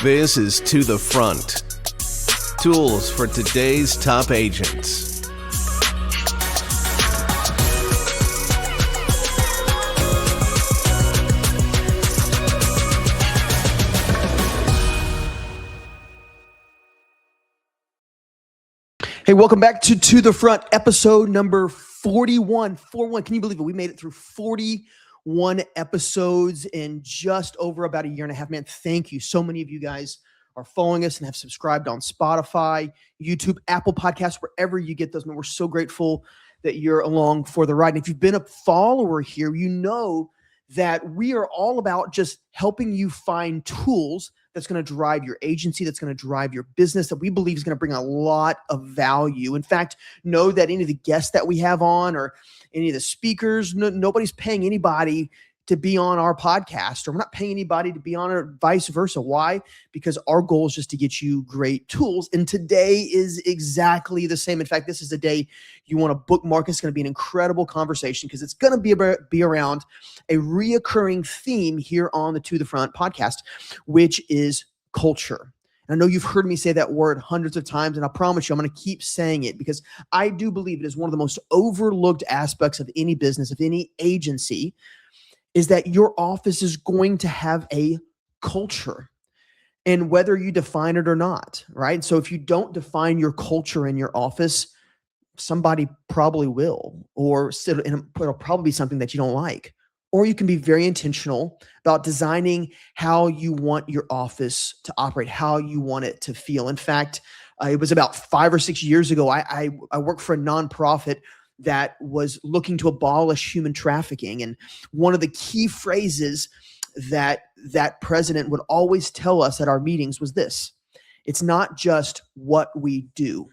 This is To the Front. Tools for today's top agents. Hey, welcome back to the Front, episode number 41. 41. Can you believe it? We made it through 41 episodes in just over about a year and a half. Man, thank you. So many of you guys are following us and have subscribed on Spotify, YouTube, Apple Podcasts, wherever you get those. Man, we're so grateful that you're along for the ride. And if you've been a follower here, you know that we are all about just helping you find tools that's going to drive your agency, that's going to drive your business, that we believe is going to bring a lot of value. In fact, know that any of the guests that we have on or any of the speakers, nobody's paying anybody to be on our podcast, or we're not paying anybody to be on it, or vice versa. Why? Because our goal is just to get you great tools. And today is exactly the same. In fact, this is the day you want to bookmark. It's going to be an incredible conversation because it's going to be around a reoccurring theme here on the To the Front podcast, which is culture. And I know you've heard me say that word hundreds of times, and I promise you I'm going to keep saying it because I do believe it is one of the most overlooked aspects of any business, of any agency, is that your office is going to have a culture, and whether you define it or not, right? So if you don't define your culture in your office, somebody probably will, or it'll probably be something that you don't like. Or you can be very intentional about designing how you want your office to operate, how you want it to feel. In fact, it was about 5 or 6 years ago, I worked for a nonprofit that was looking to abolish human trafficking. And one of the key phrases that president would always tell us at our meetings was this: it's not just what we do,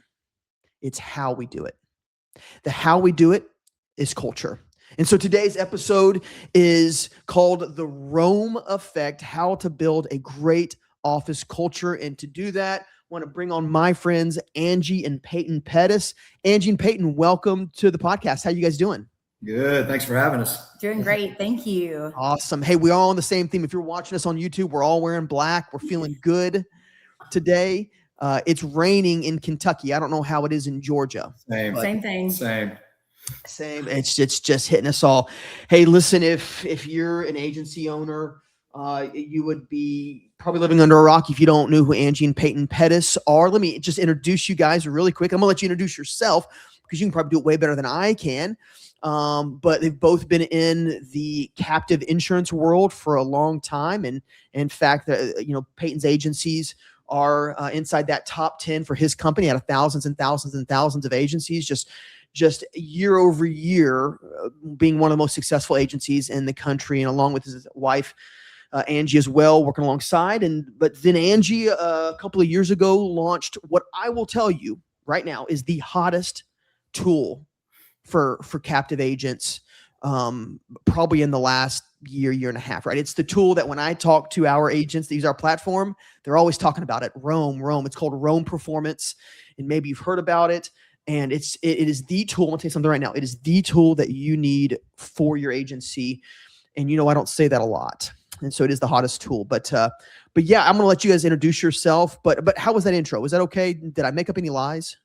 it's how we do it. The how we do it is culture. And so today's episode is called The Rome Effect, how to build a great office culture. And to do that, I want to bring on my friends, Angie and Peyton Pettis. Angie and Peyton, welcome to the podcast. How you guys doing? Good. Thanks for having us. Doing great. Thank you. Awesome. Hey, we're all on the same theme. If you're watching us on YouTube, we're all wearing black. We're feeling good today. It's raining in Kentucky. I don't know how it is in Georgia. Same thing. Same. It's just hitting us all. Hey, listen, if you're an agency owner, you would be probably living under a rock if you don't know who Angie and Peyton Pettis are. Let me just introduce you guys really quick. I'm gonna let you introduce yourself because you can probably do it way better than I can. But they've both been in the captive insurance world for a long time. And in fact, Peyton's agencies are inside that top 10 for his company out of thousands and thousands and thousands of agencies, just year over year, being one of the most successful agencies in the country, and along with his wife, Angie as well, working alongside. But then Angie, a couple of years ago, launched what I will tell you right now is the hottest tool for captive agents, probably in the last year and a half, right? It's the tool that when I talk to our agents, they use our platform, they're always talking about it. Rome. It's called Rome Performance, and maybe you've heard about it. And it is the tool. I'm gonna tell you something right now. It is the tool that you need for your agency. And I don't say that a lot. And so it is the hottest tool. But yeah, I'm gonna let you guys introduce yourself. But how was that intro? Was that okay? Did I make up any lies?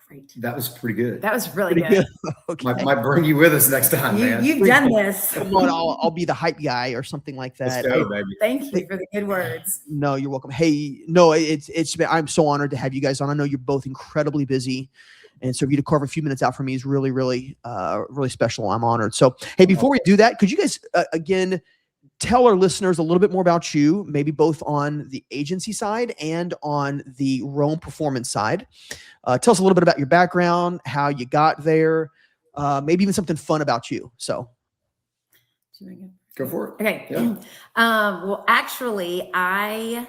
Great. That was pretty good. That was really good. Okay. Might bring you with us next time, man. You've done this. But I'll be the hype guy or something like that. Let's go, baby. Thank you for the good words. No, you're welcome. Hey, no, I'm so honored to have you guys on. I know you're both incredibly busy. And so for you to carve a few minutes out for me is really, really, really special. I'm honored. So, hey, before we do that, could you guys, again, tell our listeners a little bit more about you, maybe both on the agency side and on the Rome Performance side. Tell us a little bit about your background, how you got there, maybe even something fun about you. So go for it. Okay. Yeah. Well, actually, I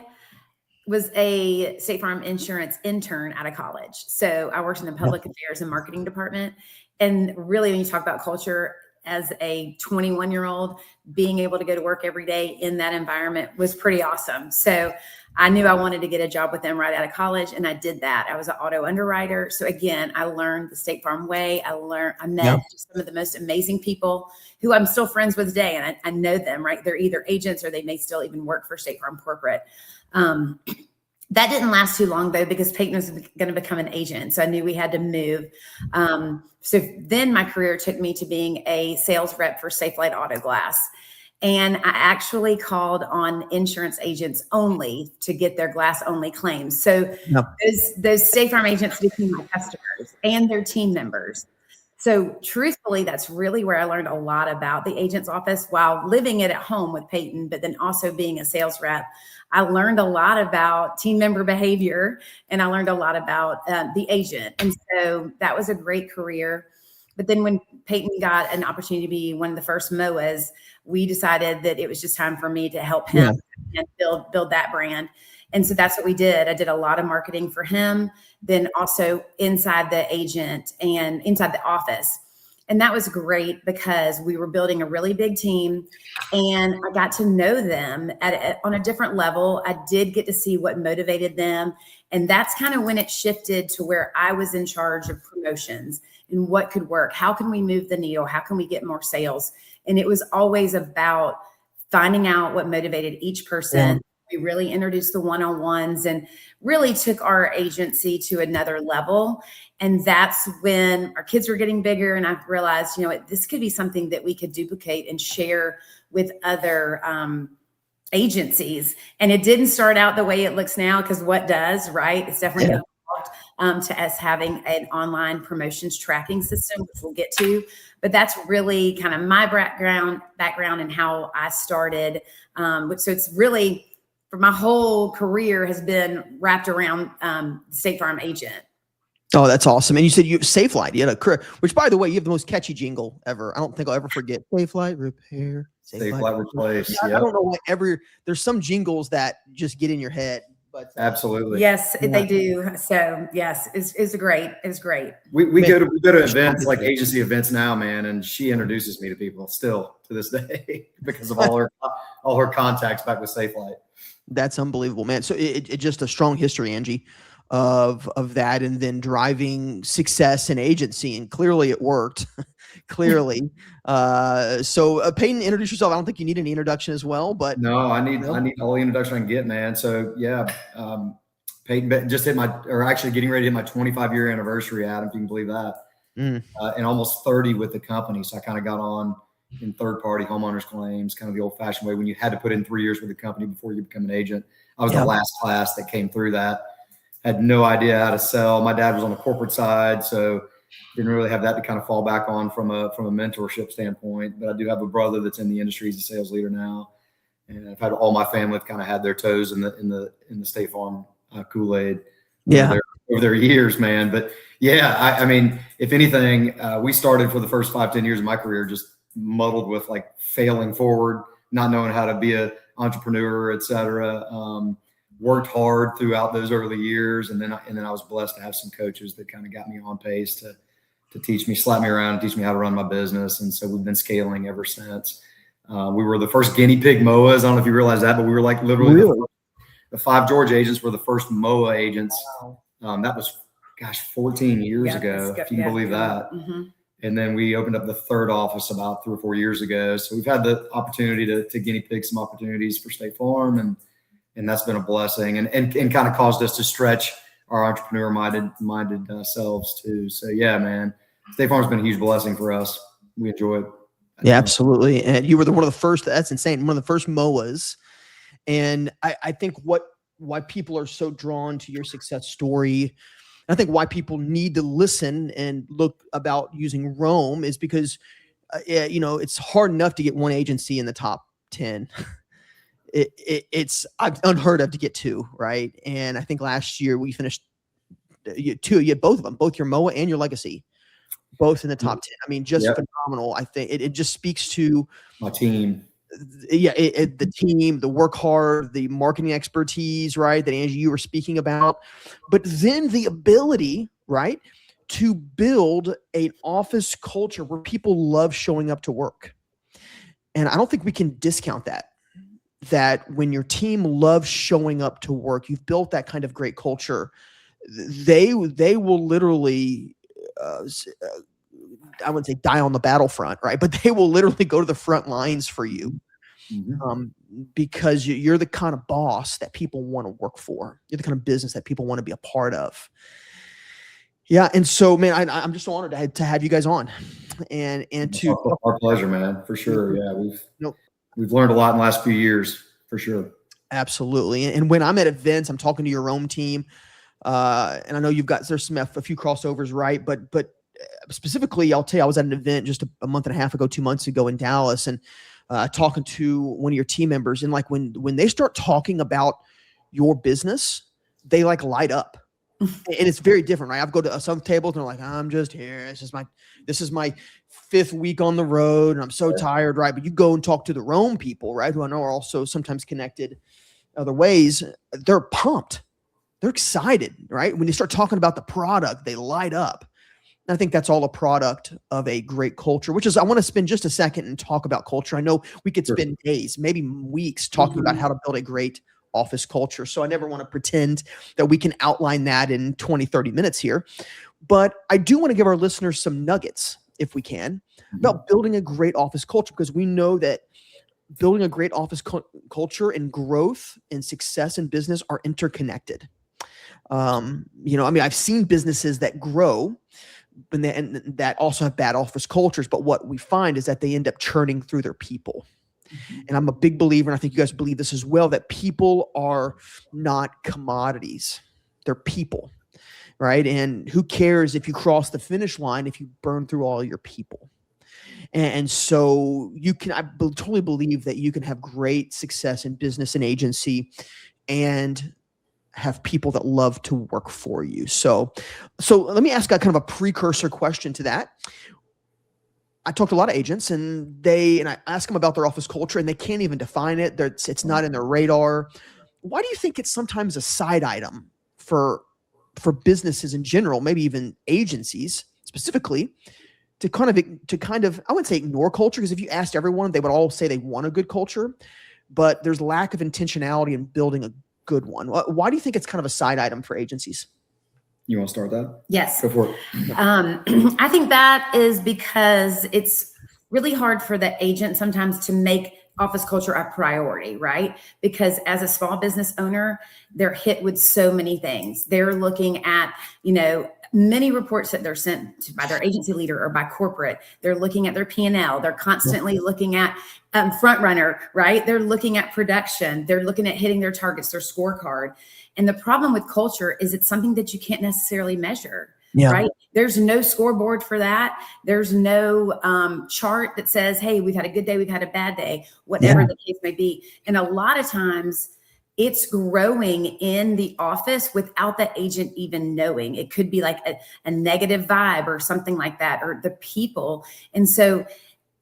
was a State Farm insurance intern out of college. So I worked in the public affairs and marketing department. And really, when you talk about culture, as a 21-year-old, being able to go to work every day in that environment was pretty awesome. So I knew I wanted to get a job with them right out of college, and I did that. I was an auto underwriter. So again, I learned the State Farm way. I met just some of the most amazing people who I'm still friends with today, and I know them, right? They're either agents or they may still even work for State Farm corporate. That didn't last too long though, because Peyton was going to become an agent. So I knew we had to move. So then my career took me to being a sales rep for Safe Light Auto Glass. And I actually called on insurance agents only to get their glass only claims. So those State Farm agents became my customers and their team members. So truthfully, that's really where I learned a lot about the agent's office while living it at home with Peyton, but then also being a sales rep. I learned a lot about team member behavior, and I learned a lot about the agent. And so that was a great career. But then when Peyton got an opportunity to be one of the first MOAs, we decided that it was just time for me to help him and build that brand. And so that's what we did. I did a lot of marketing for him, then also inside the agent and inside the office. And that was great because we were building a really big team, and I got to know them on a different level. I did get to see what motivated them. And that's kind of when it shifted to where I was in charge of promotions and what could work. How can we move the needle? How can we get more sales? And it was always about finding out what motivated each person. We really introduced the one-on-ones and really took our agency to another level. And that's when our kids were getting bigger. And I realized, this could be something that we could duplicate and share with other agencies. And it didn't start out the way it looks now, because what does, right? It's definitely evolved to us having an online promotions tracking system, which we'll get to. But that's really kind of my background and how I started. So it's really, for my whole career has been wrapped around State Farm agent. Oh, that's awesome. And you said you have Safe Light. You had a career, which, by the way, you have the most catchy jingle ever. I don't think I'll ever forget. Safe Light Repair. Safe Light Replace. I don't know why there's some jingles that just get in your head. But absolutely. Yes, they do. So yes, it's great. It's great. We go to events like agency events now, man. And she introduces me to people still to this day because of all her contacts back with Safe Light. That's unbelievable, man. So it just a strong history, Angie, of that, and then driving success in agency, and clearly it worked. Clearly. So Peyton, introduce yourself. I don't think you need any introduction as well, but no, I need all the introduction I can get, man. So yeah, Peyton just getting ready to hit my 25-year anniversary, Adam, if you can believe that. And almost 30 with the company. So I kind of got on in third-party homeowners claims, kind of the old-fashioned way when you had to put in 3 years with the company before you become an agent. I was the last class that came through that. Had no idea how to sell. My dad was on the corporate side, so didn't really have that to kind of fall back on from a mentorship standpoint. But I do have a brother that's in the industry. He's a sales leader now, and I've had all my family have kind of had their toes in the State Farm Kool-Aid over their years, man. But yeah, I mean, if anything, we started for the first 5-10 years of my career just muddled with like failing forward, not knowing how to be an entrepreneur, et cetera. Worked hard throughout those early years. And then I was blessed to have some coaches that kind of got me on pace to teach me, slap me around, and teach me how to run my business. And so we've been scaling ever since. We were the first guinea pig MOAs. I don't know if you realize that, but we were like literally the 5 Georgia agents were the first MOA agents. That was, 14 years ago, if you can believe that. Mm-hmm. And then we opened up the 3rd office about 3 or 4 years ago. So we've had the opportunity to guinea pig some opportunities for State Farm, and that's been a blessing and kind of caused us to stretch our entrepreneur-minded selves too. So yeah, man, State Farm's been a huge blessing for us. We enjoy it. Yeah, absolutely. And you were one of the first. That's insane. One of the first MOAs. And I think why people are so drawn to your success story, and I think why people need to listen and look about using Rome is because, it's hard enough to get one agency in the top 10. It's unheard of to get 2, right? And I think last year we finished 2. You had both of them, both your MOA and your legacy, both in the top 10. I mean, just phenomenal. I think it just speaks to my team. The team, the work hard, the marketing expertise, right? That Angie, you were speaking about, but then the ability, right, to build an office culture where people love showing up to work. And I don't think we can discount that when your team loves showing up to work, you've built that kind of great culture. They will literally, I wouldn't say die on the battlefront, right? But they will literally go to the front lines for you. Because you're the kind of boss that people want to work for. You're the kind of business that people want to be a part of. Yeah. And so, man, I'm just so honored to have you guys on and to our pleasure, man, for sure. Yeah. We've learned a lot in the last few years for sure. Absolutely. And when I'm at events, I'm talking to your Rome team. And I know there's a few crossovers, right? But specifically, I'll tell you, I was at an event just a month and a half ago, 2 months ago in Dallas, and talking to one of your team members. And like when they start talking about your business, they like light up. And it's very different, right? I've go to some tables and they're like, I'm just here. This is my 5th week on the road and I'm so tired, right? But you go and talk to the Rome people, right? Who I know are also sometimes connected other ways. They're pumped. They're excited, right? When you start talking about the product, they light up. And I think that's all a product of a great culture, which is, I want to spend just a second and talk about culture. I know we could spend days, maybe weeks talking about how to build a great office culture. So I never want to pretend that we can outline that in 20, 30 minutes here. But I do want to give our listeners some nuggets, if we can, about building a great office culture, because we know that building a great office culture and growth and success in business are interconnected. I've seen businesses that grow and that also have bad office cultures, but what we find is that they end up churning through their people. And I'm a big believer, and I think you guys believe this as well, that people are not commodities. They're people, right? And who cares if you cross the finish line if you burn through all your people? And so I totally believe that you can have great success in business and agency and have people that love to work for you. So let me ask a kind of a precursor question to that. I talked to a lot of agents and I ask them about their office culture and they can't even define it. It's not in their radar. Why do you think it's sometimes a side item for businesses in general, maybe even agencies specifically, to kind of, I wouldn't say ignore culture, because if you asked everyone, they would all say they want a good culture, but there's lack of intentionality in building a good one. Why do you think it's kind of a side item for agencies? You want to start that? Yes. Go for it. I think that is because it's really hard for the agent sometimes to make office culture a priority, right? Because as a small business owner, they're hit with so many things. They're looking at, many reports that they're sent by their agency leader or by corporate. They're looking at their P&L. They're constantly looking at front runner, right? They're looking at production. They're looking at hitting their targets, their scorecard. And the problem with culture is it's something that you can't necessarily measure, right? There's no scoreboard for that. There's no chart that says, hey, we've had a good day, we've had a bad day, whatever the case may be. And a lot of times it's growing in the office without the agent even knowing. It could be like a negative vibe or something like that, or the people. And so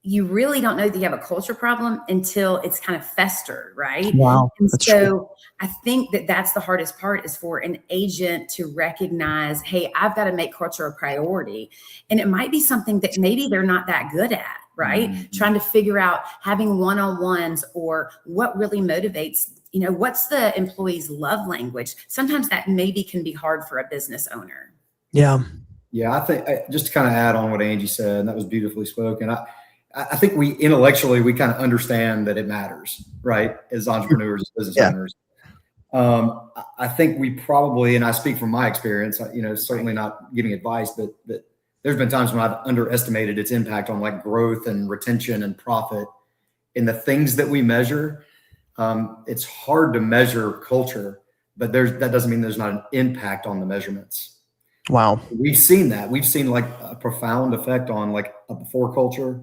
you really don't know that you have a culture problem until it's kind of festered, right? Wow. And so I think that that's the hardest part, is for an agent to recognize, hey, I've got to make culture a priority. And it might be something that maybe they're not that good at, right? Trying to figure out having one-on-ones, or what really motivates, what's the employee's love language? Sometimes that maybe can be hard for a business owner. Yeah. Yeah. I think just to kind of add on what Angie said, and that was beautifully spoken. I think we intellectually, we kind of understand that it matters, right? As entrepreneurs, as business owners. I think we probably, and I speak from my experience, certainly not giving advice, but there's been times when I've underestimated its impact on like growth and retention and profit in the things that we measure. It's hard to measure culture, but that doesn't mean there's not an impact on the measurements. Wow. We've seen that. We've seen like a profound effect on like a before culture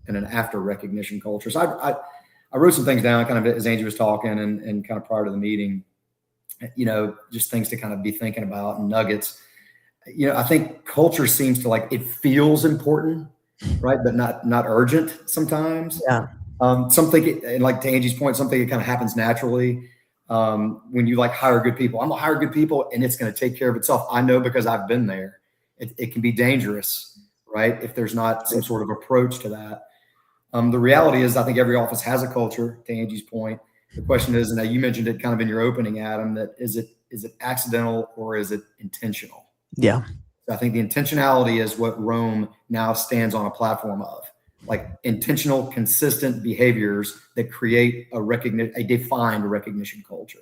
and an after recognition culture. So I wrote some things down kind of as Angie was talking and kind of prior to the meeting, just things to kind of be thinking about and nuggets. I think culture seems to like, it feels important, right? But not urgent sometimes. Yeah. Something, and like to Angie's point, something that kind of happens naturally when you like hire good people. I'm gonna hire good people and it's going to take care of itself. I know, because I've been there. it can be dangerous, right? If there's not some sort of approach to that. The reality is, I think every office has a culture, to Angie's point. The question is, and you mentioned it kind of in your opening, Adam, that is it accidental or is it intentional? Yeah. So I think the intentionality is what Rome now stands on a platform of, like intentional, consistent behaviors that create a defined recognition culture.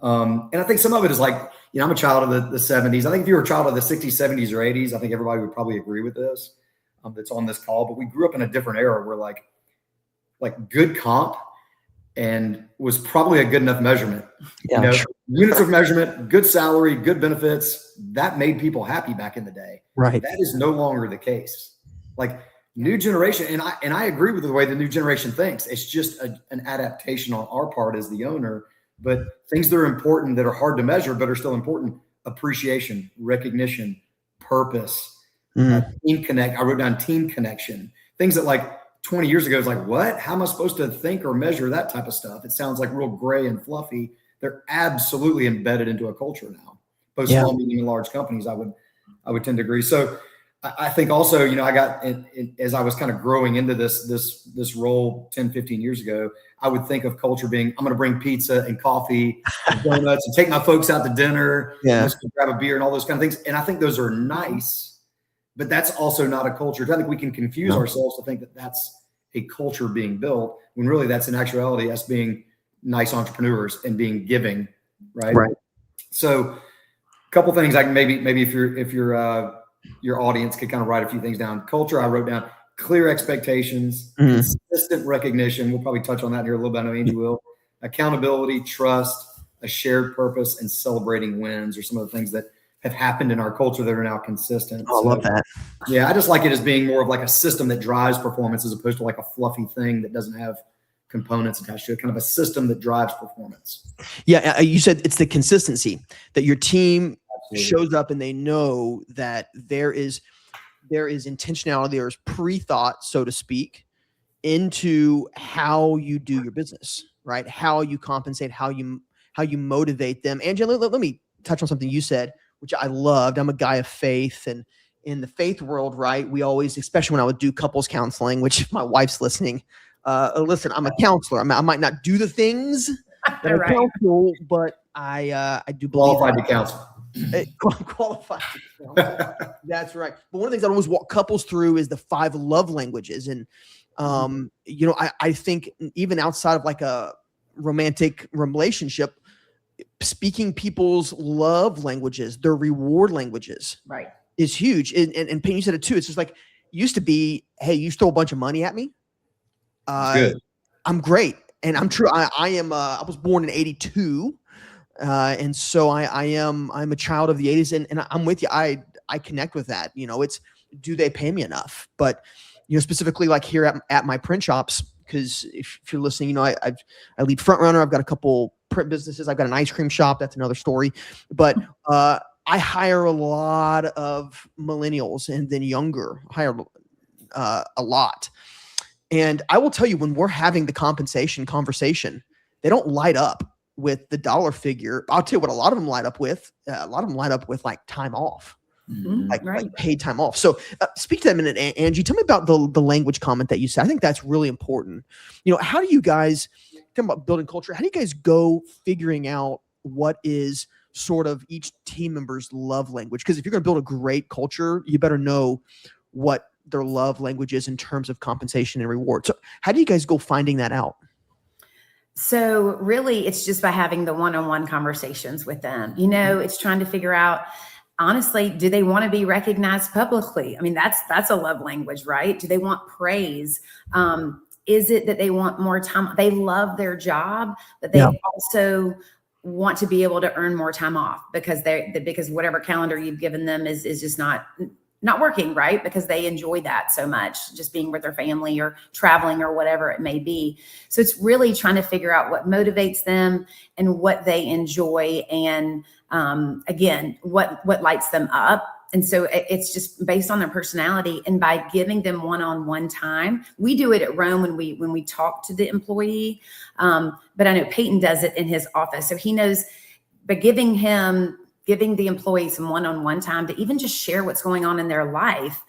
And I think some of it is like, I'm a child of the 70s. I think if you were a child of the 60s, 70s, or 80s, I think everybody would probably agree with this that's on this call. But we grew up in a different era where like good comp and was probably a good enough measurement. Yeah, sure. Units of measurement, good salary, good benefits, that made people happy back in the day. Right. That is no longer the case. Like new generation, and I agree with the way the new generation thinks. It's just an adaptation on our part as the owner. But things that are important, that are hard to measure, but are still important: appreciation, recognition, purpose, team connect. I wrote down team connection. Things that like 20 years ago is like, what? How am I supposed to think or measure that type of stuff? It sounds like real gray and fluffy. They're absolutely embedded into a culture now. Both small, medium, and large companies, I would tend to agree. So I think also, I got as I was kind of growing into this role 10, 15 years ago, I would think of culture being, I'm going to bring pizza and coffee and donuts and take my folks out to dinner, and grab a beer and all those kind of things. And I think those are nice, but that's also not a culture. I think we can confuse ourselves to think that that's a culture being built when really that's in actuality us being nice entrepreneurs and being giving, right? Right. So a couple things I can maybe if your audience could kind of write a few things down. Culture, I wrote down clear expectations, consistent recognition. We'll probably touch on that here a little bit. I know Angie will. Accountability, trust, a shared purpose, and celebrating wins are some of the things that have happened in our culture that are now consistent. Oh, I love that. Yeah, I just like it as being more of like a system that drives performance as opposed to like a fluffy thing that doesn't have components attached to it, kind of a system that drives performance. Yeah, you said it's the consistency that your team shows up and they know that there is intentionality, there's pre-thought, so to speak, into how you do your business, right? How you compensate, how you motivate them. Angela, let me touch on something you said, which I loved. I'm a guy of faith, and in the faith world, right, we always, especially when I would do couples counseling, which if my wife's listening, listen, I'm a counselor. I might not do the things that I counsel, but I do believe qualified to counsel. Qualified to counsel. That's right. But one of the things I always walk couples through is the 5 love languages. And, I think even outside of like a romantic relationship, speaking people's love languages, their reward languages, right, is huge. And Peyton, you said it too. It's just like, used to be, hey, you throw a bunch of money at me. Good. I'm great. And I'm true. I was born in 82. And so I'm a child of the 80s, and I'm with you. I connect with that. It's, do they pay me enough? But, specifically like here at my print shops, because if you're listening, I lead Front Runner. I've got a couple print businesses. I've got an ice cream shop. That's another story. But I hire a lot of millennials and then younger. I hire a lot. And I will tell you, when we're having the compensation conversation, they don't light up with the dollar figure. I'll tell you what a lot of them light up with. A lot of them light up with like time off, like paid time off. So speak to that a minute, Angie. Tell me about the language comment that you said. I think that's really important. How do you guys, talking about building culture, how do you guys go figuring out what is sort of each team member's love language? Because if you're going to build a great culture, you better know what their love language is in terms of compensation and reward. So how do you guys go finding that out? So really, it's just by having the one-on-one conversations with them. It's trying to figure out, honestly, do they want to be recognized publicly? I mean, that's a love language, right? Do they want praise? Is it that they want more time? They love their job, but they also want to be able to earn more time off because whatever calendar you've given them is just not working, right? Because they enjoy that so much, just being with their family or traveling or whatever it may be. So it's really trying to figure out what motivates them and what they enjoy. And again, what lights them up. And so it's just based on their personality. And by giving them one-on-one time, we do it at Rome when we talk to the employee. But I know Peyton does it in his office. So he knows by giving him giving the employees some one-on-one time to even just share what's going on in their life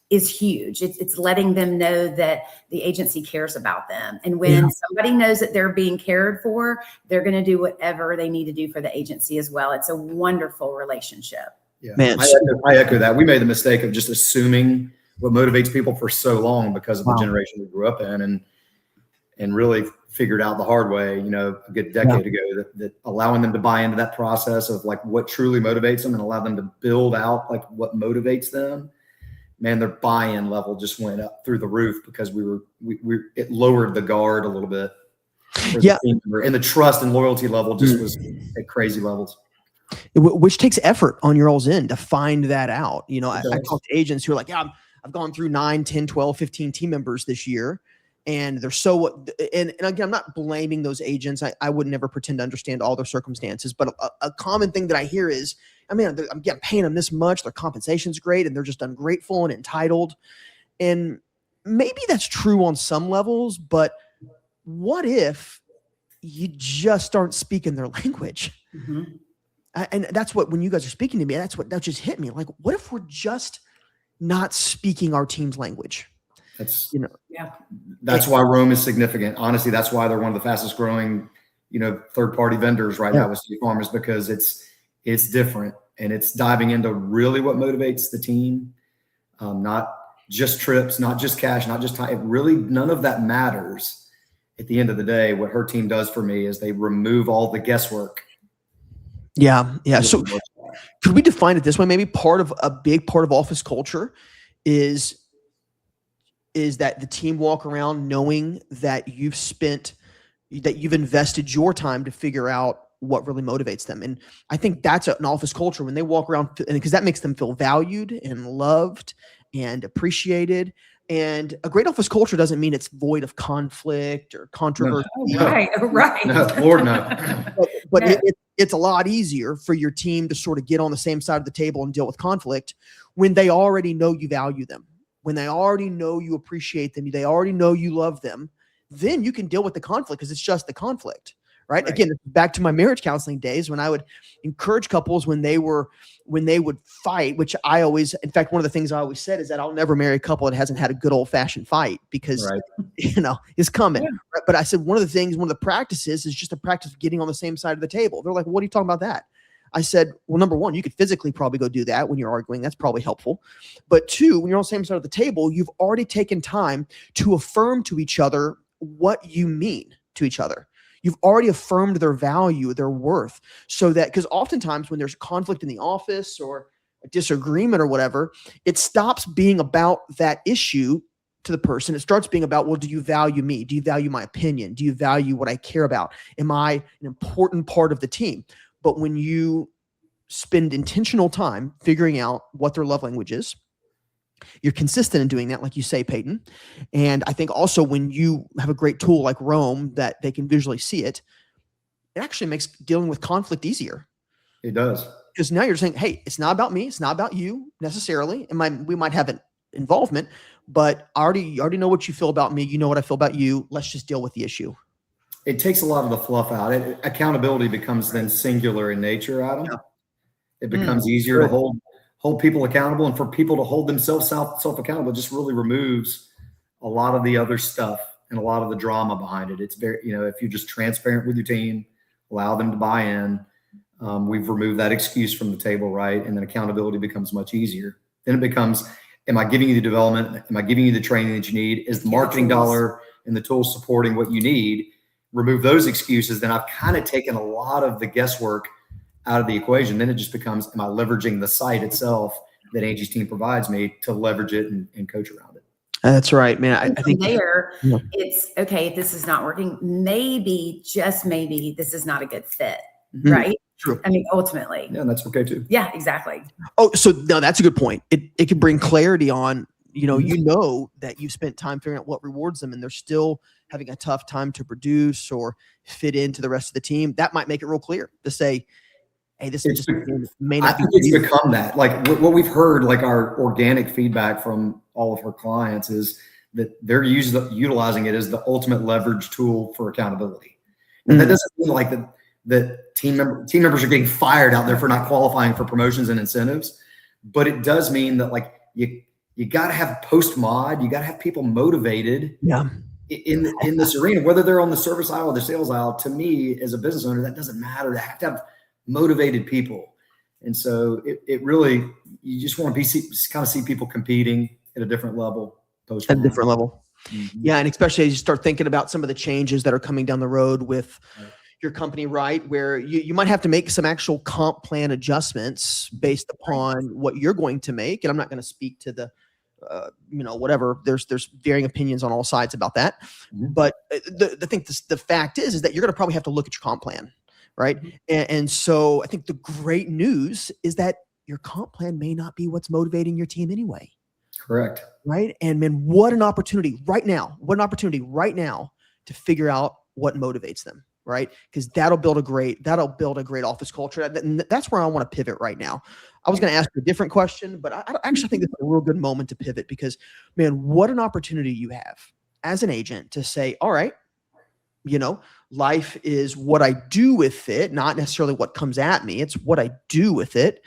is huge. It's letting them know that the agency cares about them. And when somebody knows that they're being cared for, they're going to do whatever they need to do for the agency as well. It's a wonderful relationship. Yeah, Man, I echo that. We made the mistake of just assuming what motivates people for so long because of the generation we grew up in, and really figured out the hard way, a good decade ago, that allowing them to buy into that process of like what truly motivates them and allow them to build out like what motivates them. Man, their buy-in level just went up through the roof because it lowered the guard a little bit. Yeah. And the trust and loyalty level just was at crazy levels. Which takes effort on your all's end to find that out. I talk to agents who are like, yeah, I've gone through 9, 10, 12, 15 team members this year. And they're and again, I'm not blaming those agents. I would never pretend to understand all their circumstances, but a common thing that I hear is, I'm paying them this much. Their compensation's great, and they're just ungrateful and entitled. And maybe that's true on some levels, but what if you just aren't speaking their language? Mm-hmm. And that's what, when you guys are speaking to me, that just hit me. Like, what if we're just not speaking our team's language? That's why Rome is significant. Honestly, that's why they're one of the fastest growing, third-party vendors right now with State Farm, is because it's different, and it's diving into really what motivates the team. Not just trips, not just cash, not just time. Really, none of that matters. At the end of the day, what her team does for me is they remove all the guesswork. Yeah. So could we define it this way? Maybe a big part of office culture is that the team walk around knowing that you've invested your time to figure out what really motivates them. And I think that's an office culture when they walk around, because that makes them feel valued and loved and appreciated. And a great office culture doesn't mean it's void of conflict or controversy. No. Right. No, Lord, no. But it's a lot easier for your team to sort of get on the same side of the table and deal with conflict when they already know you value them, when they already know you appreciate them, they already know you love them. Then you can deal with the conflict because it's just the conflict, right? Again, back to my marriage counseling days when I would encourage couples when they would fight, which in fact, one of the things I always said is that I'll never marry a couple that hasn't had a good old fashioned fight because, it's coming. Yeah. But I said, one of the practices is just a practice of getting on the same side of the table. They're like, what are you talking about that? I said, well, number one, you could physically probably go do that when you're arguing. That's probably helpful. But two, when you're on the same side of the table, you've already taken time to affirm to each other what you mean to each other. You've already affirmed their value, their worth, so that, because oftentimes when there's conflict in the office or a disagreement or whatever, it stops being about that issue to the person. It starts being about, well, do you value me? Do you value my opinion? Do you value what I care about? Am I an important part of the team? But when you spend intentional time figuring out what their love language is, you're consistent in doing that, like you say, Peyton. And I think also when you have a great tool like Rome that they can visually see it, it actually makes dealing with conflict easier. It does. Because now you're saying, hey, it's not about me. It's not about you necessarily. And we might have an involvement, but I already know what you feel about me. You know what I feel about you. Let's just deal with the issue. It takes a lot of the fluff out. Accountability becomes then singular in nature, Adam. Yeah. It becomes easier to hold people accountable, and for people to hold themselves self-accountable. It just really removes a lot of the other stuff and a lot of the drama behind it. It's very, if you're just transparent with your team, allow them to buy in, we've removed that excuse from the table, right? And then accountability becomes much easier. Then it becomes, am I giving you the development? Am I giving you the training that you need? Is the marketing dollar and the tools supporting what you need? Remove those excuses, then I've kind of taken a lot of the guesswork out of the equation. Then it just becomes, am I leveraging the site itself that Angie's team provides me to leverage it and coach around it? That's right, man. I think it's okay. If this is not working, maybe, just maybe, this is not a good fit, right? True. I mean, ultimately. Yeah, that's okay too. Yeah, exactly. Oh, so no, that's a good point. It can bring clarity on, you know that you've spent time figuring out what rewards them, and they're still having a tough time to produce or fit into the rest of the team. That might make it real clear to say, hey, this is just may not be. It's become that. Like what we've heard, like our organic feedback from all of her clients is that they're utilizing it as the ultimate leverage tool for accountability. And that doesn't mean like that that team members are getting fired out there for not qualifying for promotions and incentives. But it does mean that like you got to have post mod, you got to have people motivated in this arena, whether they're on the service aisle or the sales aisle. To me, as a business owner, that doesn't matter. They have to have motivated people. And so it really, you just want to kind of see people competing at a different level. At a different level. Mm-hmm. Yeah. And especially as you start thinking about some of the changes that are coming down the road with your company, right? Where you might have to make some actual comp plan adjustments based upon what you're going to make. And I'm not going to speak to the, whatever, there's varying opinions on all sides about that. Mm-hmm. But the fact is that you're going to probably have to look at your comp plan. Right. Mm-hmm. And so I think the great news is that your comp plan may not be what's motivating your team anyway. Correct. Right. And man, what an opportunity right now to figure out what motivates them. Right. Because that'll build a great office culture. And that's where I want to pivot right now. I was going to ask you a different question, but I actually think this is a real good moment to pivot because, man, what an opportunity you have as an agent to say, all right, life is what I do with it, not necessarily what comes at me. It's what I do with it.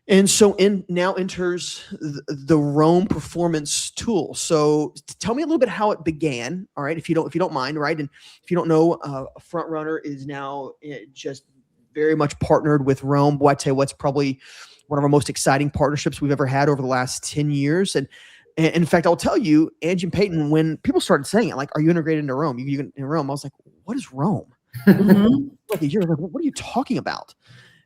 And so now enters the Roam performance tool. So tell me a little bit how it began. All right. If you don't mind. Right. And if you don't know, Front Runner is now just very much partnered with Roam. Boy, I tell you what's probably one of our most exciting partnerships we've ever had over the last 10 years. And in fact, I'll tell you, Angie and Peyton, when people started saying it, like, are you integrated into Roam? You in Roam? I was like, what is Roam? Mm-hmm. Like a year, like, what are you talking about?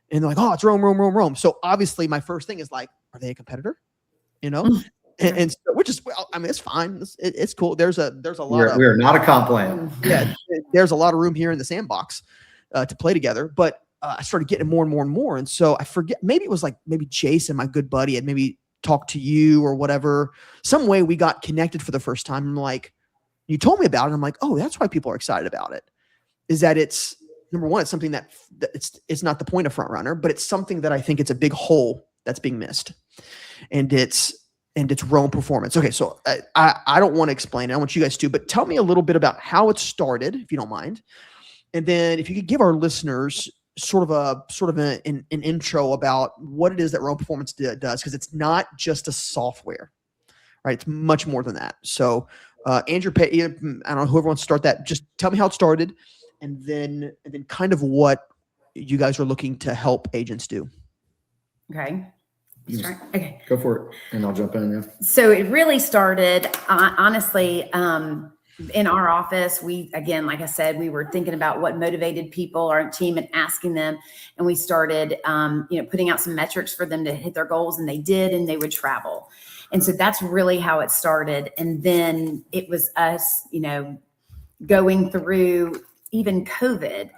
And they're like, oh, it's Roam. So obviously my first thing is like, are they a competitor? And so which is, well, I mean, it's fine. It's cool. There's a lot we are not a comp plan. Yeah. There's a lot of room here in the sandbox to play together, but I started getting more and more and more. And so I forget, maybe it was like, maybe Jason, my good buddy, had maybe talked to you or whatever, some way we got connected for the first time. I'm like, you told me about it. And I'm like, oh, that's why people are excited about it. Is that it's, number one, it's something that it's not the point of Front Runner, but it's something that I think it's a big hole that's being missed. And it's Roam performance. Okay. So I don't want to explain it. I want you guys to, but tell me a little bit about how it started, if you don't mind. And then if you could give our listeners sort of an intro about what it is that Roam performance does, because it's not just a software, right? It's much more than that. So Andrew, I don't know, whoever wants to start that, just tell me how it started. And then kind of what you guys are looking to help agents do. Okay. Okay. Go for it. And I'll jump in. Yeah. So it really started, honestly, in our office. We, again, like I said, we were thinking about what motivated people, our team, and asking them. And we started, putting out some metrics for them to hit their goals, and they did, and they would travel. And so that's really how it started. And then it was us, going through even COVID,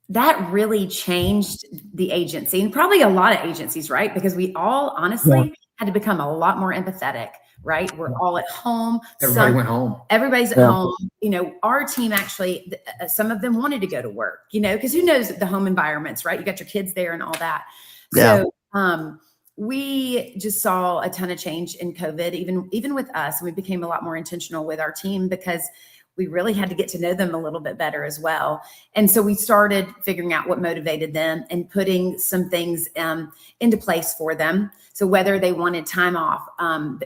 that really changed the agency, and probably a lot of agencies, right? Because we all honestly had to become a lot more empathetic, right? We're all at home. Everybody went home. Everybody's at home. Our team actually, some of them wanted to go to work, because who knows the home environments, right? You got your kids there and all that. Yeah. So we just saw a ton of change in COVID, even with us. And we became a lot more intentional with our team because we really had to get to know them a little bit better as well. And so we started figuring out what motivated them and putting some things into place for them. So whether they wanted time off,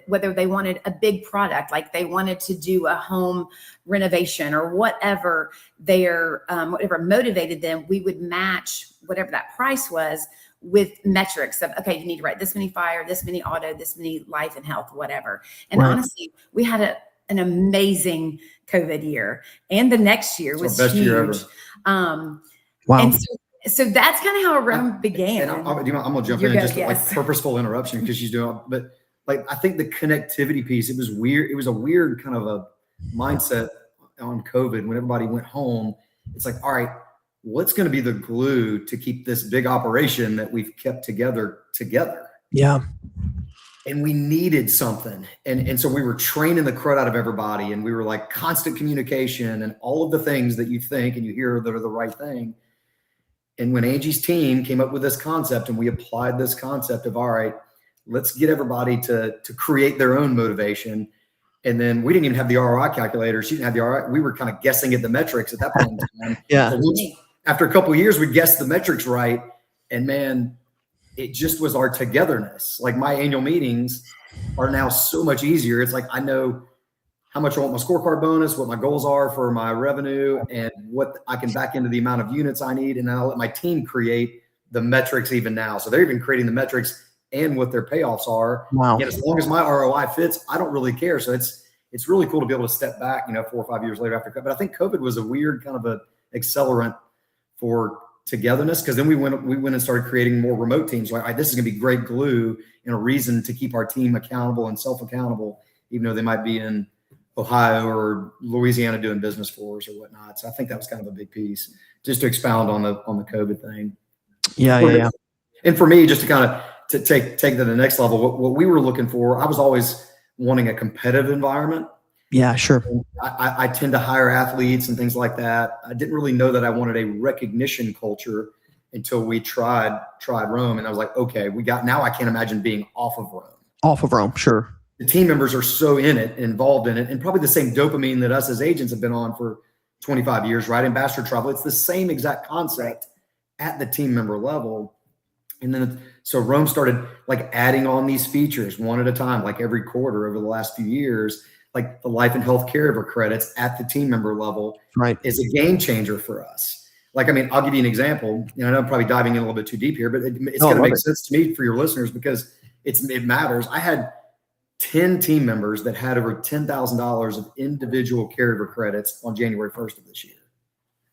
whether they wanted a big product, like they wanted to do a home renovation or whatever whatever motivated them, we would match whatever that price was with metrics of, okay, you need to write this many fire, this many auto, this many life and health, whatever. And honestly, we had an amazing COVID year, and the next year was best huge. Year ever. Wow. And so that's kind of how Roam began. And I'm gonna jump in just like purposeful interruption because she's doing, but like I think the connectivity piece, it was weird. It was a weird kind of a mindset on COVID when everybody went home. It's like, all right, what's going to be the glue to keep this big operation that we've kept together? Yeah. And we needed something. And so we were training the crud out of everybody. And we were like constant communication and all of the things that you think and you hear that are the right thing. And when Angie's team came up with this concept and we applied this concept of, all right, let's get everybody to create their own motivation. And then we didn't even have the ROI calculator. She didn't have the ROI. We were kind of guessing at the metrics at that point in time. Yeah. So after a couple of years, we guessed the metrics right. And man, it just was our togetherness. Like my annual meetings are now so much easier. It's like, I know how much I want my scorecard bonus, what my goals are for my revenue, and what I can back into the amount of units I need. And then I'll let my team create the metrics even now. So they're even creating the metrics and what their payoffs are. Wow. And as long as my ROI fits, I don't really care. So it's really cool to be able to step back, 4 or 5 years later after COVID. But I think COVID was a weird kind of a accelerant for togetherness, because then we went and started creating more remote teams. Like, all right, this is going to be great glue and a reason to keep our team accountable and self-accountable, even though they might be in Ohio or Louisiana doing business for us or whatnot. So I think that was kind of a big piece, just to expound on the COVID thing. Yeah. And for me, just to kind of to take to the next level, what we were looking for, I was always wanting a competitive environment. Yeah, sure. I tend to hire athletes and things like that. I didn't really know that I wanted a recognition culture until we tried Rome. And I was like, okay, now I can't imagine being off of Rome. Off of Rome, sure. The team members are so in it, involved in it, and probably the same dopamine that us as agents have been on for 25 years, right? Ambassador travel. It's the same exact concept at the team member level. And then, so Rome started like adding on these features one at a time, like every quarter over the last few years, like the life and health caregiver credits at the team member level, right, is a game changer for us. Like, I mean, I'll give you an example. I know I'm probably diving in a little bit too deep here, but it's going to make sense to me for your listeners because it matters. I had 10 team members that had over $10,000 of individual caregiver credits on January 1st of this year.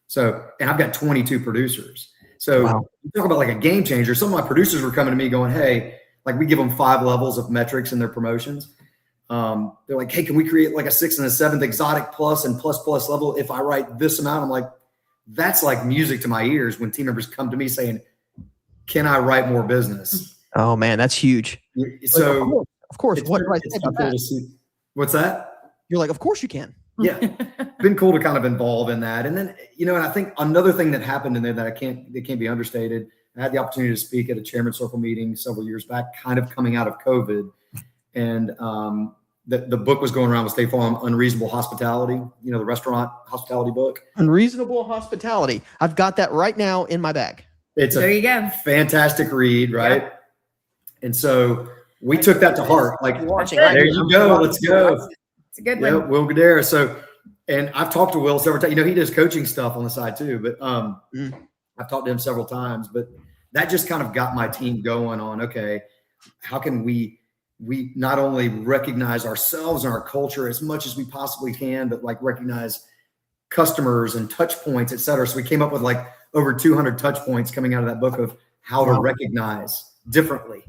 So, and I've got 22 producers. So you talk about like a game changer. Some of my producers were coming to me going, hey, like we give them 5 levels of metrics in their promotions. They're like, hey, can we create like a 6th and a 7th exotic plus and plus level if I write this amount? I'm like, that's like music to my ears when team members come to me saying, can I write more business? Oh man, that's huge. So of course. What do I say about that? What's that? You're like, of course you can. Yeah. Been cool to kind of involve in that. And then, and I think another thing that happened in there that can't be understated. I had the opportunity to speak at a chairman's circle meeting several years back, kind of coming out of COVID. And the book was going around with State Farm, Unreasonable Hospitality, the restaurant hospitality book. Unreasonable Hospitality. I've got that right now in my bag. There you go. Fantastic read, right? Yeah. And so we took that to heart. Like, there you go. Let's go. It's a good one. Yeah, Will Gadara. So, and I've talked to Will several times. He does coaching stuff on the side too, but I've talked to him several times. But that just kind of got my team going on, okay, how can we not only recognize ourselves and our culture as much as we possibly can, but like recognize customers and touch points, et cetera. So we came up with like over 200 touch points coming out of that book of how to recognize differently.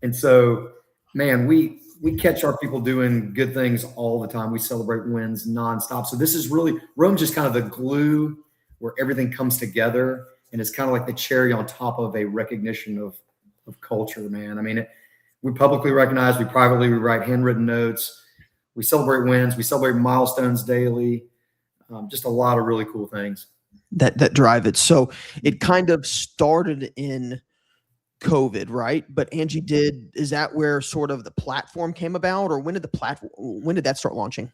And so, man, we catch our people doing good things all the time. We celebrate wins nonstop. So this is really, Rome's just kind of the glue where everything comes together, and it's kind of like the cherry on top of a recognition of culture, man. I mean, we publicly recognize, we write handwritten notes, we celebrate wins, we celebrate milestones daily. Just a lot of really cool things that drive it. So it kind of started in COVID, right? But Angie, is that where sort of the platform came about, or when did that start launching?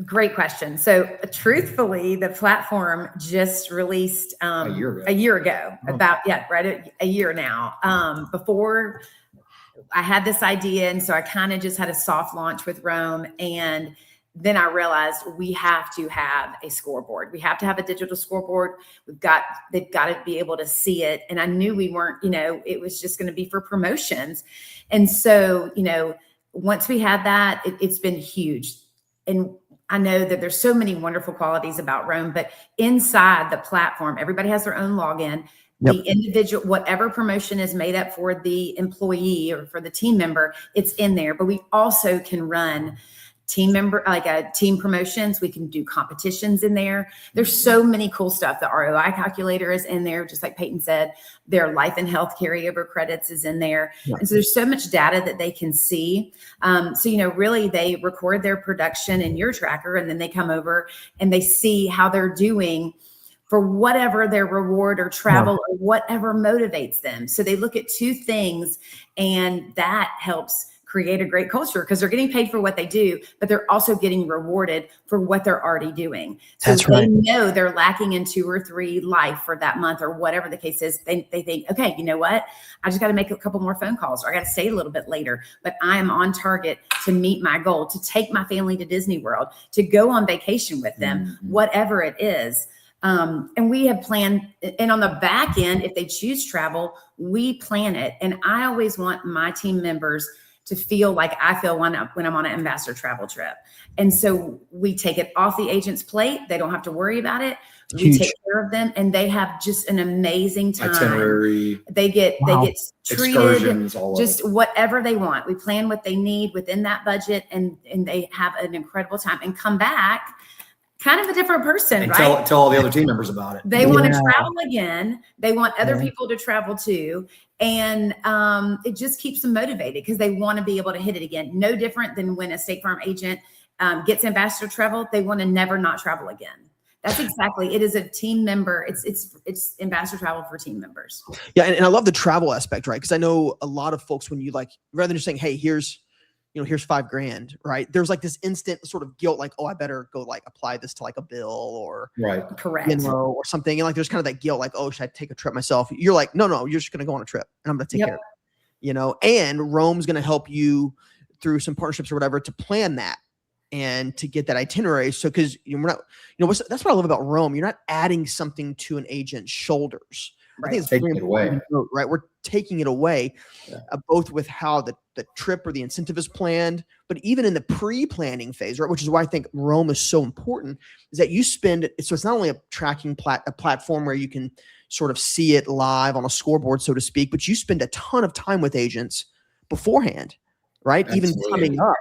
Great question. So truthfully, the platform just released a year ago, a year now. Before I had this idea, and so I kind of just had a soft launch with Rome, and then I realized we have to have a scoreboard. We have to have a digital scoreboard. They've got to be able to see it. And I knew we weren't, it was just going to be for promotions. And so, once we had that, it's been huge. And I know that there's so many wonderful qualities about Rome, but inside the platform, everybody has their own login. Yep. The individual, whatever promotion is made up for the employee or for the team member, it's in there. But we also can run team promotions. We can do competitions in there. There's so many cool stuff. The ROI calculator is in there, just like Peyton said. Their life and health carryover credits is in there. Yeah. And so there's so much data that they can see. Really they record their production in your tracker, and then they come over and they see how they're doing for whatever their reward or travel or whatever motivates them. So they look at 2 things, and that helps create a great culture because they're getting paid for what they do, but they're also getting rewarded for what they're already doing. So That's right. they know they're lacking in 2 or 3 life for that month or whatever the case is. They think, okay, you know what? I just got to make a couple more phone calls, or I got to stay a little bit later, but I am on target to meet my goal, to take my family to Disney World, to go on vacation with them, whatever it is. And we have planned, and on the back end, if they choose travel, we plan it. And I always want my team members to feel like I feel when I'm on an ambassador travel trip. And so we take it off the agent's plate. They don't have to worry about it. We take care of them, and they have just an amazing time. Itinerary. They get treated, just whatever they want. We plan what they need within that budget, and they have an incredible time and come back kind of a different person, and right? Tell all the other team members about it. They want to travel again. They want other people to travel too. And it just keeps them motivated because they want to be able to hit it again. No different than when a State Farm agent gets ambassador travel, they want to never not travel again. That's exactly, it is a team member. It's ambassador travel for team members. Yeah. And I love the travel aspect, right? Because I know a lot of folks, when you like, rather than just saying, hey, here's $5,000, right? There's like this instant sort of guilt, like, oh, I better go like apply this to like a bill or correct, or something. And like, there's kind of that guilt, like, oh, should I take a trip myself? You're like, no, you're just going to go on a trip and I'm going to take care of it, and Rome's going to help you through some partnerships or whatever to plan that and to get that itinerary. So, cause we're not, that's what I love about Rome. You're not adding something to an agent's shoulders. Right. I think it's taking it away. Right. We're taking it away, both with how the trip or the incentive is planned, but even in the pre-planning phase, right? Which is why I think Rome is so important, is that you spend it. So it's not only a tracking a platform where you can sort of see it live on a scoreboard, so to speak, but you spend a ton of time with agents beforehand, right? Absolutely. Even coming up.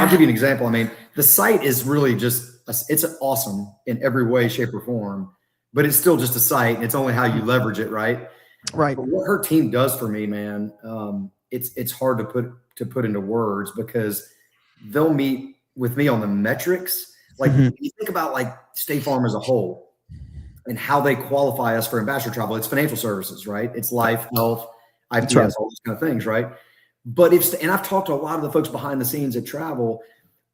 I'll give you an example. I mean, the site is really it's awesome in every way, shape, or form, but it's still just a site, and it's only how you leverage it, right? Right. But what her team does for me, man, it's hard to put into words, because they'll meet with me on the metrics. Like you think about like State Farm as a whole and how they qualify us for ambassador travel. It's financial services, right? It's life, health, IPS, all those kind of things, right? But and I've talked to a lot of the folks behind the scenes at travel.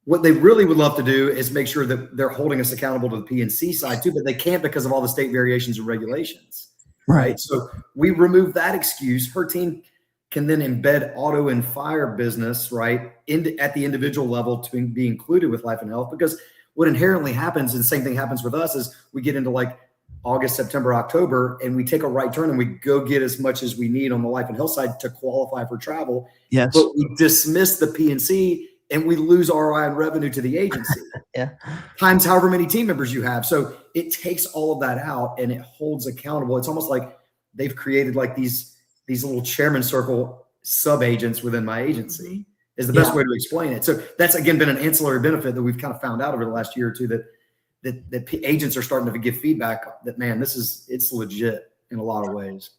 What they really would love to do is make sure that they're holding us accountable to the P&C side too, but they can't because of all the state variations and regulations. Right. So we remove that excuse. Her team can then embed auto and fire business, right, at the individual level to be included with life and health. Because what inherently happens, and the same thing happens with us, is we get into like August, September, October, and we take a right turn and we go get as much as we need on the life and health side to qualify for travel. Yes. But we dismiss the P&C and we lose ROI and revenue to the agency. Times however many team members you have. So it takes all of that out and it holds accountable. It's almost like they've created like these little chairman circle sub agents within my agency is the best way to explain it. So that's, again, been an ancillary benefit that we've kind of found out over the last year or two, that agents are starting to give feedback that, man, it's legit in a lot of ways.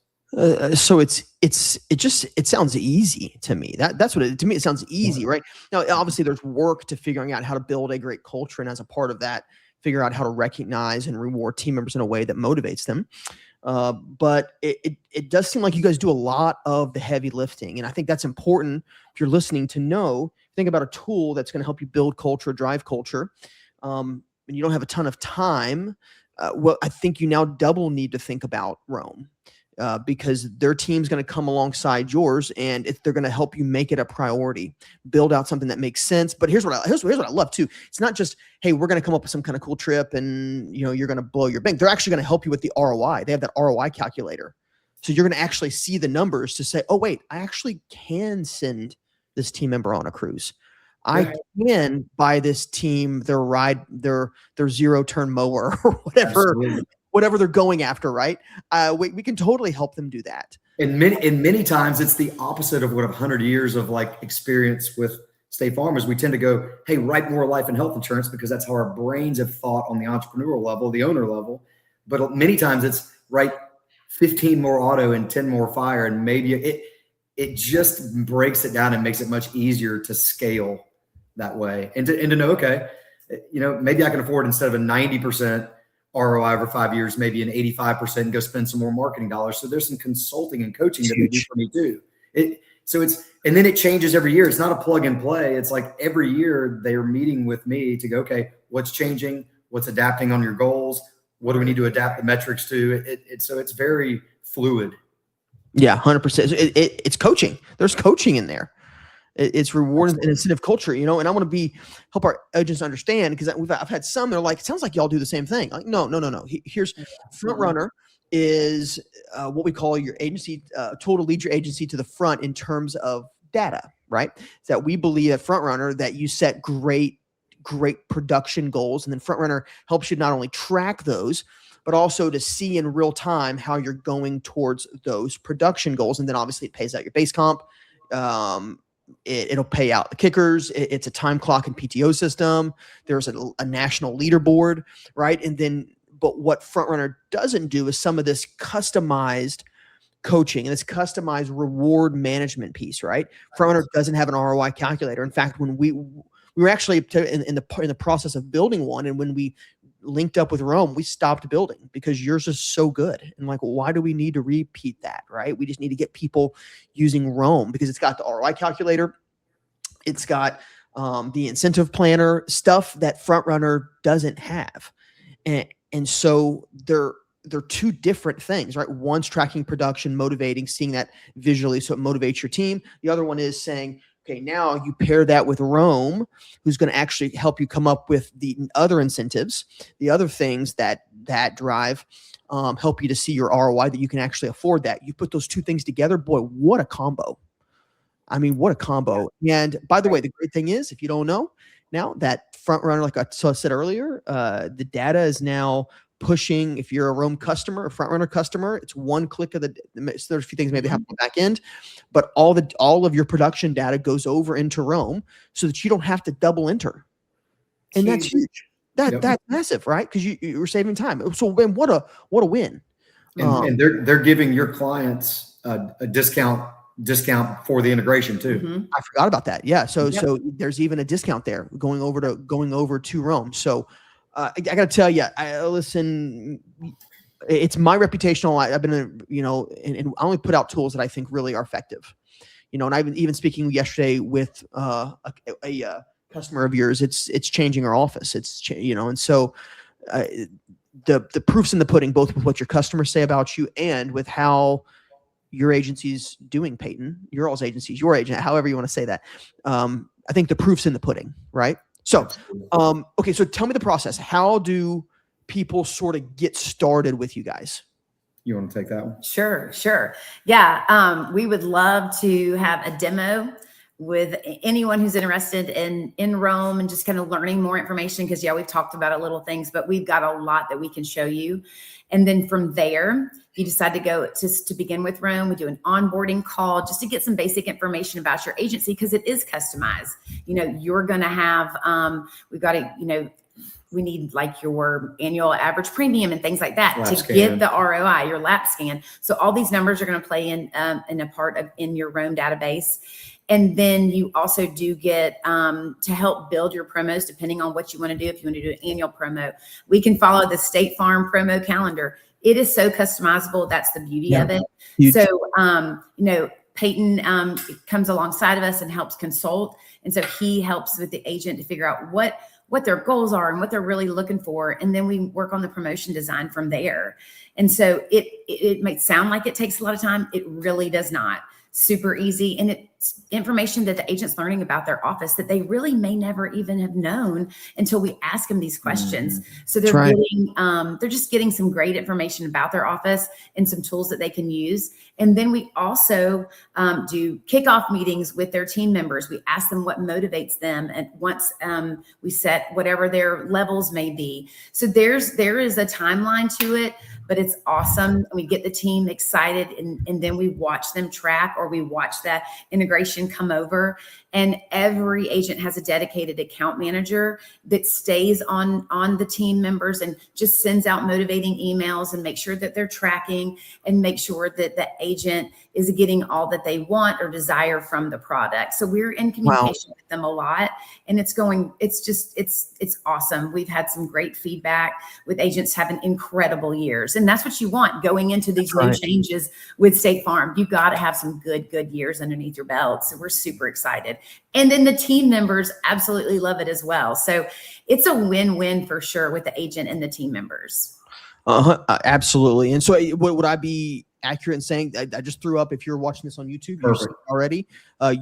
So it sounds easy to me. That's what to me, it sounds easy, right? Now, obviously there's work to figuring out how to build a great culture. And as a part of that, figure out how to recognize and reward team members in a way that motivates them. But it does seem like you guys do a lot of the heavy lifting. And I think that's important if you're listening to know, think about a tool that's going to help you build culture, drive culture. And you don't have a ton of time. Well, I think you now double need to think about Rome. Because their team's going to come alongside yours, and they're going to help you make it a priority, build out something that makes sense. But here's what I love too. It's not just, hey, we're going to come up with some kind of cool trip and you're going to blow your bank. They're actually going to help you with the ROI. They have that ROI calculator. So you're going to actually see the numbers to say, oh wait, I actually can send this team member on a cruise. I can buy this team their zero turn mower or whatever. Absolutely. Whatever they're going after, right? We can totally help them do that. And many times it's the opposite of what 100 years of like experience with State Farm is. We tend to go, hey, write more life and health insurance because that's how our brains have thought on the entrepreneurial level, the owner level. But many times it's write 15 more auto and 10 more fire. And maybe it just breaks it down and makes it much easier to scale that way. And to know, okay, maybe I can afford, instead of a 90% ROI over 5 years, maybe an 85%, and go spend some more marketing dollars. So there's some consulting and coaching that they do for me too. So and then it changes every year. It's not a plug and play. It's like every year they are meeting with me to go, okay, what's changing? What's adapting on your goals? What do we need to adapt the metrics to? So it's very fluid. Yeah, 100%. It's coaching. There's coaching in there. It's reward and incentive culture, and I want to help our agents understand, because I've had some that are like, it sounds like y'all do the same thing. Like, no. Here's Front Runner is what we call your agency tool to lead your agency to the front in terms of data, right? It's that we believe at Front Runner that you set great production goals, and then Front Runner helps you not only track those, but also to see in real time how you're going towards those production goals. And then obviously it pays out your base comp. It'll pay out the kickers. It's a time clock and PTO system. There's a national leaderboard, right? But what Front Runner doesn't do is some of this customized coaching and this customized reward management piece, right? Front Runner doesn't have an ROI calculator. In fact, when we were actually in the process of building one, and when we linked up with Rome, we stopped building because yours is so good. And like, why do we need to repeat that, right? We just need to get people using Rome because it's got the ROI calculator. It's got the incentive planner, stuff that Front Runner doesn't have. And so they're two different things, right? One's tracking production, motivating, seeing that visually so it motivates your team. The other one is saying, okay, now you pair that with Rome, who's going to actually help you come up with the other incentives, the other things that drive, help you to see your ROI, that you can actually afford that. You put those two things together, boy, what a combo. I mean, what a combo. And by the way, the great thing is, if you don't know now, that Front Runner, like I said earlier, the data is now pushing. If you're a Rome customer, a Front Runner customer, it's one click of so there's a few things maybe happen on the back end, but all of your production data goes over into Rome so that you don't have to double enter. And that's huge. That's massive, right? Because you're saving time. So what a win. And they're giving your clients a discount for the integration too. Mm-hmm. I forgot about that. Yeah. So there's even a discount there going over to Rome. So I got to tell you, listen, it's my reputational. I've been, and I only put out tools that I think really are effective, and I've been even speaking yesterday with a customer of yours. It's changing our office. And so the proof's in the pudding, both with what your customers say about you and with how your agency's doing, Peyton, your all's agencies, your agent, however you want to say that. I think the proof's in the pudding, right? So, okay. So tell me the process. How do people sort of get started with you guys? You want to take that one? Sure. Yeah. We would love to have a demo with anyone who's interested in Rome and just kind of learning more information. Cause we've talked about a little things, but we've got a lot that we can show you. And then from there, if you decide to go to begin with Rome, we do an onboarding call just to get some basic information about your agency, because it is customized. You're going to have, we've got to, we need like your annual average premium and things like that to get the ROI, your lap scan. So all these numbers are going to play in a part of in your Rome database. And then you also do get to help build your promos, depending on what you want to do. If you want to do an annual promo, we can follow the State Farm promo calendar. It is so customizable. That's the beauty of it. Huge. So, Peyton comes alongside of us and helps consult. And so he helps with the agent to figure out what their goals are and what they're really looking for. And then we work on the promotion design from there. And so it might sound like it takes a lot of time. It really does not. Super easy. And it's information that the agent's learning about their office that they really may never even have known until we ask them these questions. So they're they're just getting some great information about their office and some tools that they can use. And then we also do kickoff meetings with their team members. We ask them what motivates them. And once we set whatever their levels may be. So there is a timeline to it, but it's awesome. We get the team excited and then we watch them track, or we watch that integration come over. And every agent has a dedicated account manager that stays on the team members and just sends out motivating emails and make sure that they're tracking and make sure that the agent is getting all that they want or desire from the product. So we're in communication with them a lot, and it's awesome. We've had some great feedback with agents having incredible years. years. And that's what you want going into these new changes with State Farm. You got to have some good years underneath your belt. So we're super excited. And then the team members absolutely love it as well. So it's a win-win for sure with the agent and the team members. Absolutely. And so would I be accurate in saying, I just threw up, if you're watching this on YouTube already,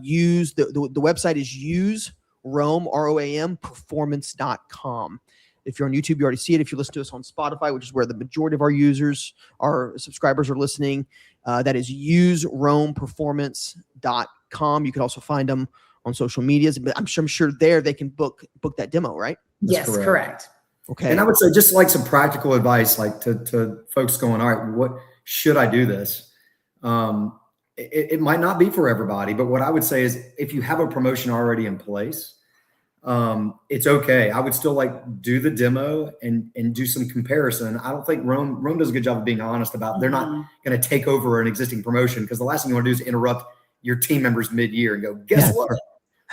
use the website is useroam performance.com. If you're on YouTube, you already see it. If you listen to us on Spotify, which is where the majority of our subscribers are listening, that is useroamperformance.com. You can also find them on social medias, but I'm sure there they can book that demo, right? Yes, correct. Okay. And I would say just like some practical advice, like to folks going, all right, what should I do this? It might not be for everybody, but what I would say is if you have a promotion already in place, it's okay. I would still do the demo and do some comparison. I don't think Rome does a good job of being honest about they're not going to take over an existing promotion, because the last thing you want to do is interrupt your team members mid-year and go, guess what?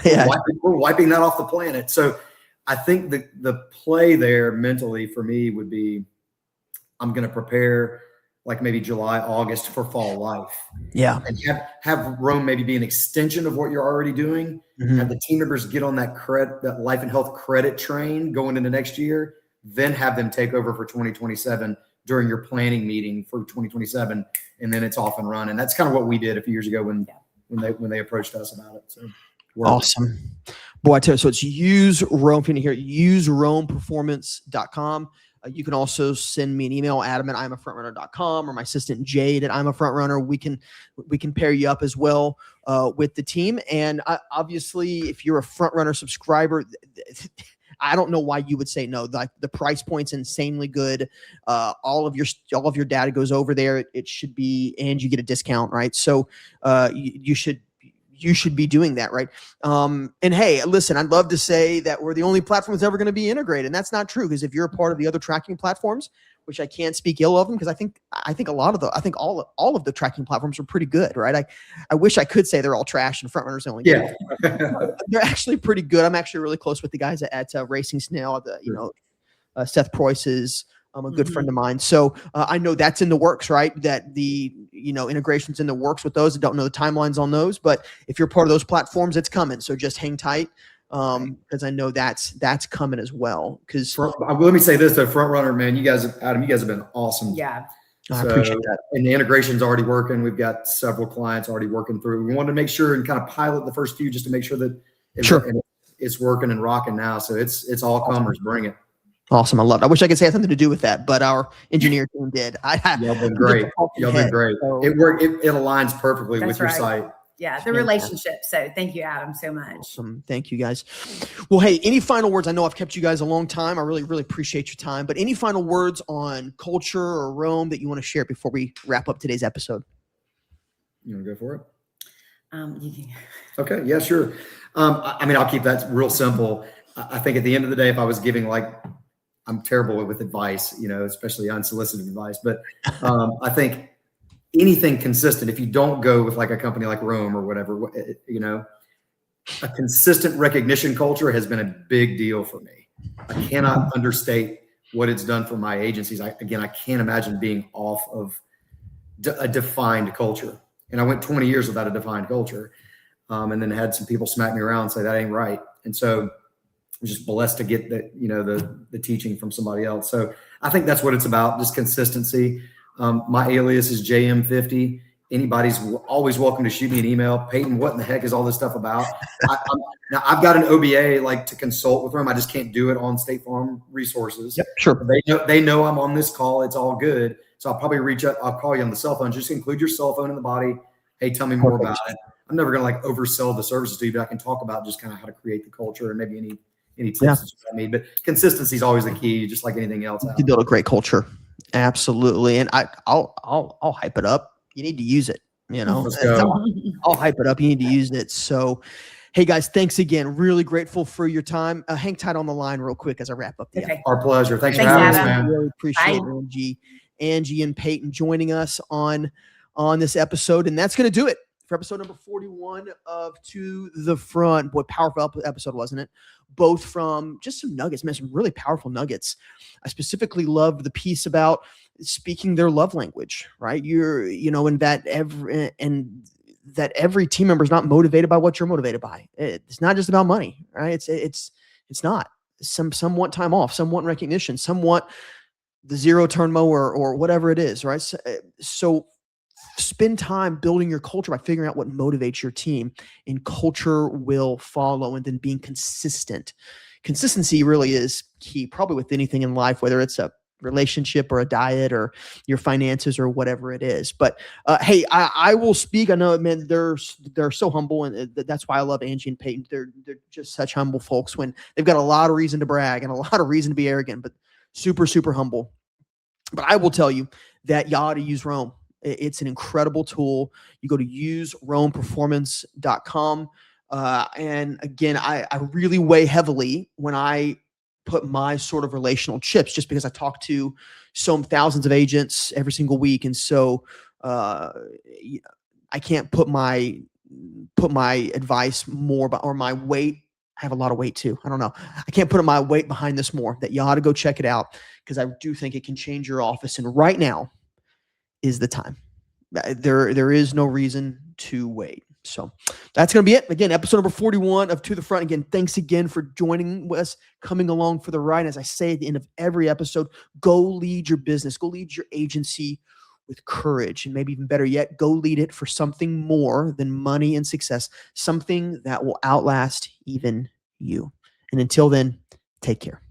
We're wiping that off the planet. So I think the play there mentally for me would be, I'm going to prepare maybe July, August for fall life. Yeah. And have Rome maybe be an extension of what you're already doing. Mm-hmm. Have the team members get on that life and health credit train going into next year, then have them take over for 2027 during your planning meeting for 2027. And then it's off and running. That's kind of what we did a few years ago when they approached us about it. So awesome. Boy, I tell you, so it's useroamperformance.com. You can also send me an email, adam@imafrontrunner.com, or my assistant Jade at I'm a Front Runner. We can pair you up as well with the team. And obviously, if you're a Front Runner subscriber, I don't know why you would say no. The price point's insanely good. All of your data goes over there. It should be, and you get a discount, right? So you should be doing that, right? And hey, listen, I'd love to say that we're the only platform that's ever going to be integrated, and that's not true, because if you're a part of the other tracking platforms, which I can't speak ill of them, because I think all of the tracking platforms are pretty good, right? I wish I could say they're all trash and Front Runners only. Yeah, they're actually pretty good. I'm actually really close with the guys at Racing Snail. Seth Preuss is a good friend of mine. So I know that's in the works, right? That the integration's in the works with those. I don't know the timelines on those, but if you're part of those platforms, it's coming. So just hang tight, because I know that's coming as well. Because let me say this though, Front Runner, man, Adam, you guys have been awesome. Yeah. I appreciate that. And the integration's already working. We've got several clients already working through. We wanted to make sure and kind of pilot the first few just to make sure that it's working and rocking now. So it's all comers. Bring it. Awesome. I love it. I wish I could say something to do with that, but our engineer team did. Y'all been great. Y'all been great. So. It worked. It aligns perfectly with your site. Yeah, the relationship. So thank you, Adam, so much. Awesome. Thank you, guys. Well, hey, any final words? I know I've kept you guys a long time. I really, really appreciate your time. But any final words on culture or Rome that you want to share before we wrap up today's episode? You want to go for it? You can. Okay. Yeah, sure. I'll keep that real simple. I think at the end of the day, if I was giving I'm terrible with advice, especially unsolicited advice. But I think anything consistent, if you don't go with a company like Rome or whatever, a consistent recognition culture has been a big deal for me. I cannot understate what it's done for my agencies. I can't imagine being off of a defined culture. And I went 20 years without a defined culture, and then had some people smack me around and say that ain't right. And so I'm just blessed to get the teaching from somebody else. So I think that's what it's about, just consistency. My alias is JM50. Anybody's always welcome to shoot me an email. Peyton, what in the heck is all this stuff about? Now I've got an OBA to consult with them. I just can't do it on State Farm Resources. Yep, sure. They know I'm on this call. It's all good. So I'll probably reach out. I'll call you on the cell phone. Just include your cell phone in the body. Hey, tell me more about it. I'm never going to oversell the services to you, but I can talk about just kind of how to create the culture and maybe any tips that I need. But consistency is always the key, just like anything else. To build a great culture. Absolutely. And I'll hype it up. You need to use it. I'll hype it up. You need to use it. So, hey guys, thanks again. Really grateful for your time. Hang tight on the line real quick as I wrap up. Okay. Our pleasure. Thanks for having us, man. Really appreciate Angie and Peyton joining us on this episode. And that's going to do it for episode number 41 of To the Front. Boy, powerful episode, wasn't it? Both from just some nuggets, man, some really powerful nuggets. I specifically loved the piece about speaking their love language, right? And that every team member is not motivated by what you're motivated by. It's not just about money, right? It's not. Some want time off, some want recognition, some want the zero-turn mower or whatever it is, right? So spend time building your culture by figuring out what motivates your team, and culture will follow. And then being consistent. Consistency really is key, probably with anything in life, whether it's a relationship or a diet or your finances or whatever it is. But hey, I will speak. I know, man, they're so humble, and that's why I love Angie and Peyton. They're just such humble folks when they've got a lot of reason to brag and a lot of reason to be arrogant, but super, super humble. But I will tell you that you ought to use Roam. It's an incredible tool. You go to useroamperformance.com. And again, I really weigh heavily when I put my sort of relational chips, just because I talk to some thousands of agents every single week. And so I can't put my advice more, or my weight. I have a lot of weight too. I don't know. I can't put my weight behind this more, that you ought to go check it out, because I do think it can change your office. And right now is the time. There is no reason to wait. So that's going to be it. Again, episode number 41 of To the Front. Again, thanks again for joining us, coming along for the ride. As I say at the end of every episode, go lead your business, go lead your agency with courage, and maybe even better yet, go lead it for something more than money and success, something that will outlast even you. And until then, take care.